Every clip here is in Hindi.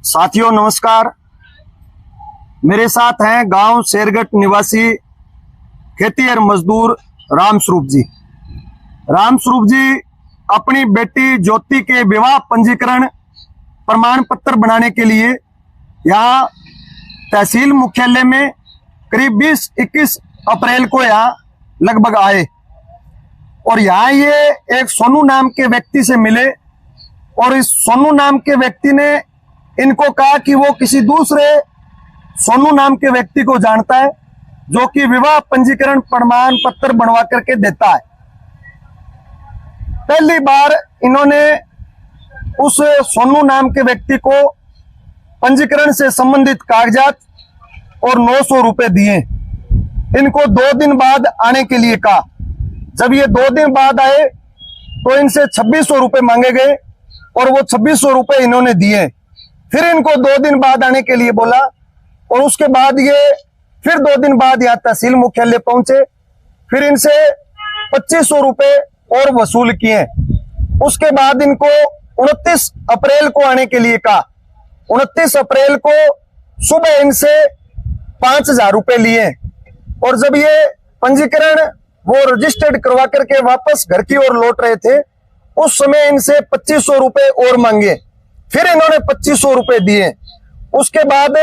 साथियों नमस्कार। मेरे साथ हैं गांव शेरगढ़ निवासी खेतीहर मजदूर रामस्वरूप जी। रामस्वरूप जी अपनी बेटी ज्योति के विवाह पंजीकरण प्रमाण पत्र बनाने के लिए यहाँ तहसील मुख्यालय में करीब 20-21 अप्रैल को यहाँ लगभग आए और यहाँ ये एक सोनू नाम के व्यक्ति से मिले और इस सोनू नाम के व्यक्ति ने इनको कहा कि वो किसी दूसरे सोनू नाम के व्यक्ति को जानता है जो कि विवाह पंजीकरण प्रमाण पत्र बनवा करके देता है। पहली बार इन्होंने उस सोनू नाम के व्यक्ति को पंजीकरण से संबंधित कागजात और 900 रुपए दिए। इनको 2 दिन बाद आने के लिए कहा। जब ये 2 दिन बाद आए तो इनसे 2600 रुपए मांगे गए और वो 2600 रुपए इन्होंने दिए। फिर इनको 2 दिन बाद आने के लिए बोला और उसके बाद ये फिर 2 दिन बाद यहाँ तहसील मुख्यालय पहुंचे। फिर इनसे 2500 रुपए और वसूल किए। उसके बाद इनको 29 अप्रैल को आने के लिए कहा। 29 अप्रैल को सुबह इनसे 5000 रुपए लिए और जब ये पंजीकरण वो रजिस्टर्ड करवा करके वापस घर की ओर लौट रहे थे उस समय इनसे 2500 रुपए और मांगे। फिर इन्होंने 2500 रुपए दिए। उसके बाद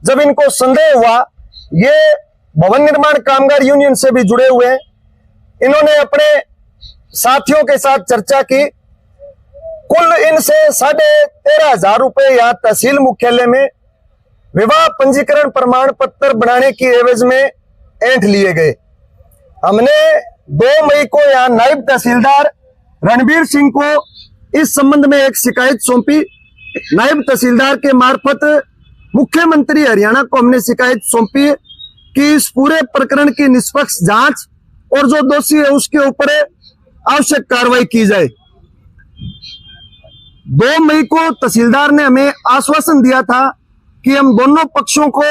जब इनको संदेह हुआ, ये भवन निर्माण कामगार यूनियन से भी जुड़े हुए हैं, इन्होंने अपने साथियों के साथ चर्चा की। कुल इनसे 13,500 रुपए यहाँ तहसील मुख्यालय में विवाह पंजीकरण प्रमाण पत्र बनाने की एवज में ऐंठ लिए गए। हमने 2 मई को यहाँ नायब तहसीलदार रणबीर सिंह को इस संबंध में एक शिकायत सौंपी। नायब तहसीलदार के मार्फत मुख्यमंत्री हरियाणा को हमने शिकायत सौंपी कि इस पूरे प्रकरण की निष्पक्ष जांच और जो दोषी है उसके ऊपर आवश्यक कार्रवाई की जाए। 2 मई को तहसीलदार ने हमें आश्वासन दिया था कि हम दोनों पक्षों को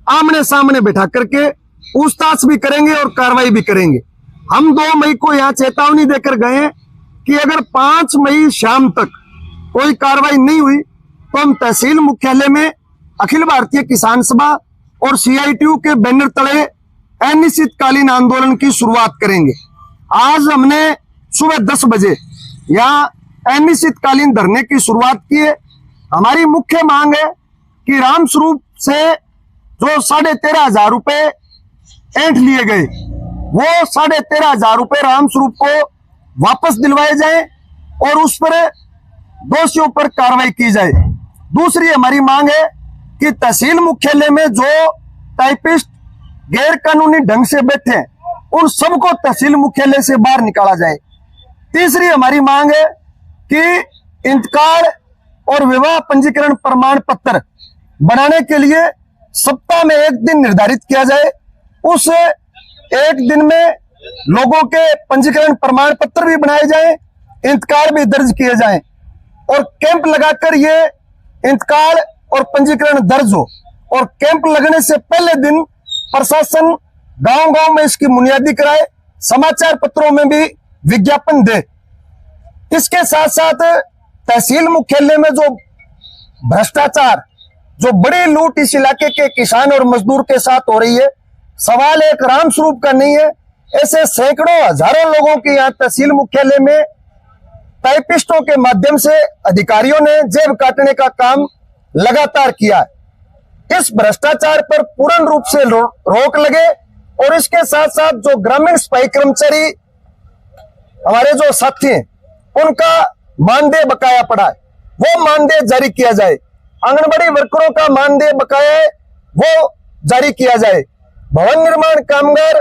आमने सामने बैठा करके पूछताछ भी करेंगे और कार्रवाई भी करेंगे। हम 2 मई को यहाँ चेतावनी देकर गए कि अगर 5 मई शाम तक कोई कार्रवाई नहीं हुई तो हम तहसील मुख्यालय में अखिल भारतीय किसान सभा और CITU के बैनर तले अनिश्चितकालीन आंदोलन की शुरुआत करेंगे। आज हमने सुबह 10 बजे यहाँ अनिश्चितकालीन धरने की शुरुआत की है। हमारी मुख्य मांग है कि रामस्वरूप से जो 13,500 रुपए ऐंठ लिए गए वो 13,500 रुपए रामस्वरूप को वापस दिलवाए जाए और उस पर दोषियों पर कार्रवाई की जाए। दूसरी हमारी मांग है कि तहसील मुख्यालय में जो टाइपिस्ट गैर कानूनी ढंग से बैठे हैं उन सबको तहसील मुख्यालय से बाहर निकाला जाए। तीसरी हमारी मांग है कि इंतकाल और विवाह पंजीकरण प्रमाण पत्र बनाने के लिए सप्ताह में 1 दिन निर्धारित किया जाए। उस 1 दिन में लोगों के पंजीकरण प्रमाण पत्र भी बनाए जाएं, इंतकाल भी दर्ज किए जाएं और कैंप लगाकर ये इंतकाल और पंजीकरण दर्ज हो। और कैंप लगने से पहले दिन प्रशासन गांव-गांव में इसकी बुनियादी कराए, समाचार पत्रों में भी विज्ञापन दे। इसके साथ साथ तहसील मुख्यालय में जो भ्रष्टाचार, जो बड़ी लूट इस इलाके के किसान और मजदूर के साथ हो रही है, सवाल एक रामस्वरूप का नहीं है। ऐसे सैकड़ों हजारों लोगों की यहाँ तहसील मुख्यालय में टाइपिस्टों के माध्यम से अधिकारियों ने जेब काटने का काम लगातार किया है। इस भ्रष्टाचार पर पूर्ण रूप से रोक लगे और इसके साथ साथ जो ग्रामीण सफाई कर्मचारी हमारे जो साथी हैं उनका मानदेय बकाया पड़ा है वो मानदेय जारी किया जाए। आंगनबाड़ी वर्करों का मानदेय बकाया है वो जारी किया जाए। भवन निर्माण कामगार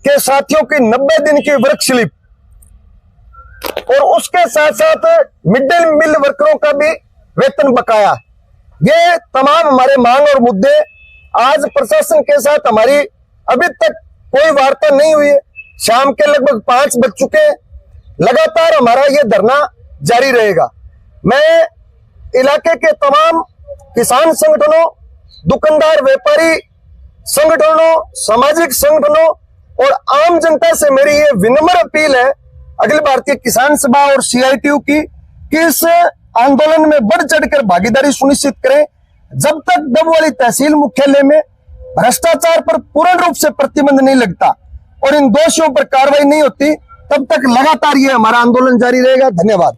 के साथियों की 90 दिन की वर्क स्लिप और उसके साथ साथ मिड डे मील वर्करों का भी वेतन बकाया। ये तमाम हमारे मांग और मुद्दे आज प्रशासन के साथ हमारी अभी तक कोई वार्ता नहीं हुई है। शाम के लगभग 5 बज चुके हैं। लगातार हमारा ये धरना जारी रहेगा। मैं इलाके के तमाम किसान संगठनों, दुकानदार, व्यापारी संगठनों, सामाजिक संगठनों और आम जनता से मेरी ये विनम्र अपील है अखिल भारतीय किसान सभा और CITU की कि इस आंदोलन में बढ़ चढ़कर भागीदारी सुनिश्चित करें। जब तक डबवाली तहसील मुख्यालय में भ्रष्टाचार पर पूर्ण रूप से प्रतिबंध नहीं लगता और इन दोषियों पर कार्रवाई नहीं होती, तब तक लगातार ये हमारा आंदोलन जारी रहेगा। धन्यवाद।